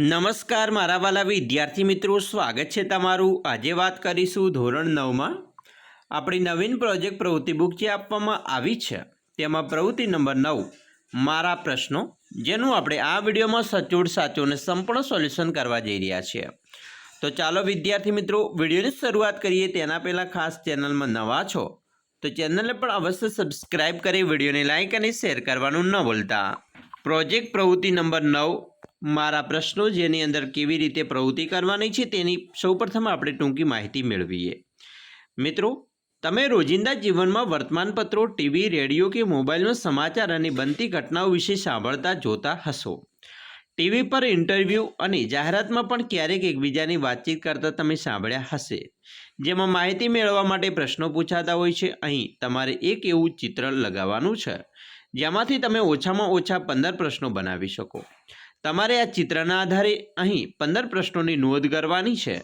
નમસ્કાર મારા વાલા વિદ્યાર્થી મિત્રો, સ્વાગત છે તમારું। આજે વાત કરીશું ધોરણ 9માં આપણી નવીન પ્રોજેક્ટ પ્રવૃત્તિ બુક જે આપવામાં આવી છે તેમાં પ્રવૃત્તિ નંબર 9 મારા પ્રશ્નો, જેનું આપણે આ વિડીયોમાં સચોટ સાચું અને સંપૂર્ણ સોલ્યુશન કરવા જઈ રહ્યા છીએ। તો ચાલો વિદ્યાર્થી મિત્રો વિડીયોની શરૂઆત કરીએ। તેના પહેલાં ખાસ ચેનલમાં નવા છો તો ચેનલને પણ અવશ્ય સબસ્ક્રાઇબ કરી વિડીયોને લાઇક અને શેર કરવાનું ન ભૂલતા। પ્રોજેક્ટ પ્રવૃત્તિ નંબર 9 મારા પ્રશ્નો, જેની અંદર કેવી રીતે પ્રવૃત્તિ કરવાની છે તેની સૌપ્રથમ આપણે ટૂંકી માહિતી મેળવીએ। મિત્રો, તમે રોજિંદા જીવનમાં વર્તમાનપત્રો, ટીવી, રેડિયો કે મોબાઈલમાં સમાચાર અને બનતી ઘટનાઓ વિશે સાંભળતા જોતા હશો। ટીવી પર ઇન્ટરવ્યૂ અને જાહેરાતમાં પણ ક્યારેક એકબીજાની વાતચીત કરતા તમે સાંભળ્યા હશે, જેમાં માહિતી મેળવવા માટે પ્રશ્નો પૂછાતા હોય છે। અહીં તમારે એક એવું ચિત્ર લગાવવાનું છે જેમાંથી તમે ઓછામાં ઓછા 15 પ્રશ્નો બનાવી શકો। તમારે આ ચિત્રના આધારે અહીં 15 પ્રશ્નોની નોંધ કરવાની છે।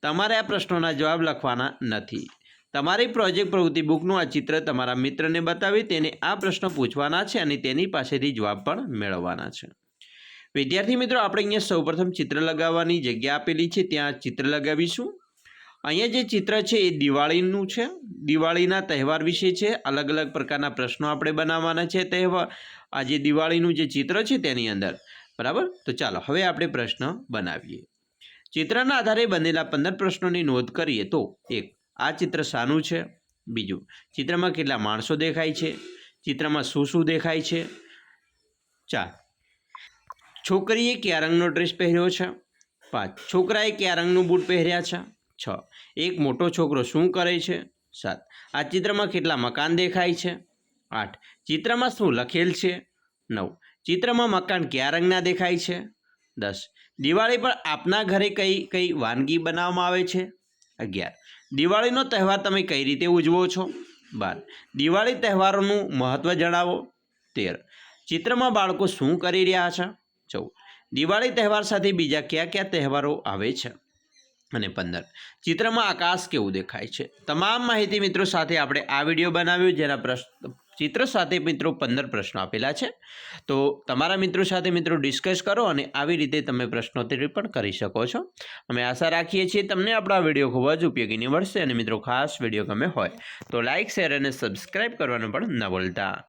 તમારે આ પ્રશ્નોના જવાબ લખવાના નથી। તમારી પ્રોજેક્ટ પ્રવૃત્તિ બુકનું આ ચિત્ર તમારા મિત્રને બતાવી તેને આ પ્રશ્નો પૂછવાના છે અને તેની પાસેથી જવાબ પણ મેળવવાના છે। વિદ્યાર્થી મિત્રો, આપણે અહીંયા સૌપ્રથમ ચિત્ર લગાવવાની જગ્યા આપેલી છે, ત્યાં ચિત્ર લગાવીશું। અહીંયા જે ચિત્ર છે એ દિવાળીનું છે, દિવાળીના તહેવાર વિશે છે। અલગ અલગ પ્રકારના પ્રશ્નો આપણે બનાવવાના છે તહેવાર આ જે દિવાળીનું જે ચિત્ર છે તેની અંદર, બરાબર। તો ચાલો હવે આપણે પ્રશ્ન બનાવીએ। ચિત્રના આધારે બનેલા 15 પ્રશ્નોની નોંધ કરીએ તો 1. આ ચિત્ર શાનું છે? 2. ચિત્રમાં કેટલા માણસો દેખાય છે? ચિત્રમાં શું શું દેખાય છે? 4. છોકરીએ કયા રંગનો ડ્રેસ પહેર્યો છે? 5. છોકરાએ કયા રંગનું બૂટ પહેર્યા છે? 6. એક મોટો છોકરો શું કરે છે? 7. આ ચિત્રમાં કેટલા મકાન દેખાય છે? 8. ચિત્રમાં શું લખેલ છે? 9. ચિત્રમાં મકાન કયા રંગના દેખાય છે? 10. દિવાળી પર આપના ઘરે કઈ કઈ વાનગી બનાવવામાં આવે છે? 11. દિવાળીનો તહેવાર તમે કઈ રીતે ઉજવો છો? 12. દિવાળી તહેવારોનું મહત્વ જણાવો। 13. ચિત્રમાં બાળકો શું કરી રહ્યા છે? 14. દિવાળી તહેવાર સાથે બીજા કયા કયા તહેવારો આવે છે? અને 15. ચિત્રમાં આકાશ કેવું દેખાય છે? તમામ માહિતી મિત્રો સાથે આપણે આ વિડીયો બનાવ્યો, જેના ચિત્ર સાથે મિત્રો 15 પ્રશ્નો આપેલા છે। તો તમારા મિત્રો સાથે મિત્રો ડિસ્કસ કરો અને આવી રીતે તમે પ્રશ્નોત્તરી પણ કરી શકો છો। અમે આશા રાખીએ છીએ તમને આપણો આ વિડીયો ખૂબ જ ઉપયોગી નીવડશે। અને મિત્રો ખાસ વિડીયો ગમે હોય તો લાઇક, શેર અને સબસ્ક્રાઈબ કરવાનું પણ ન ભૂલતા।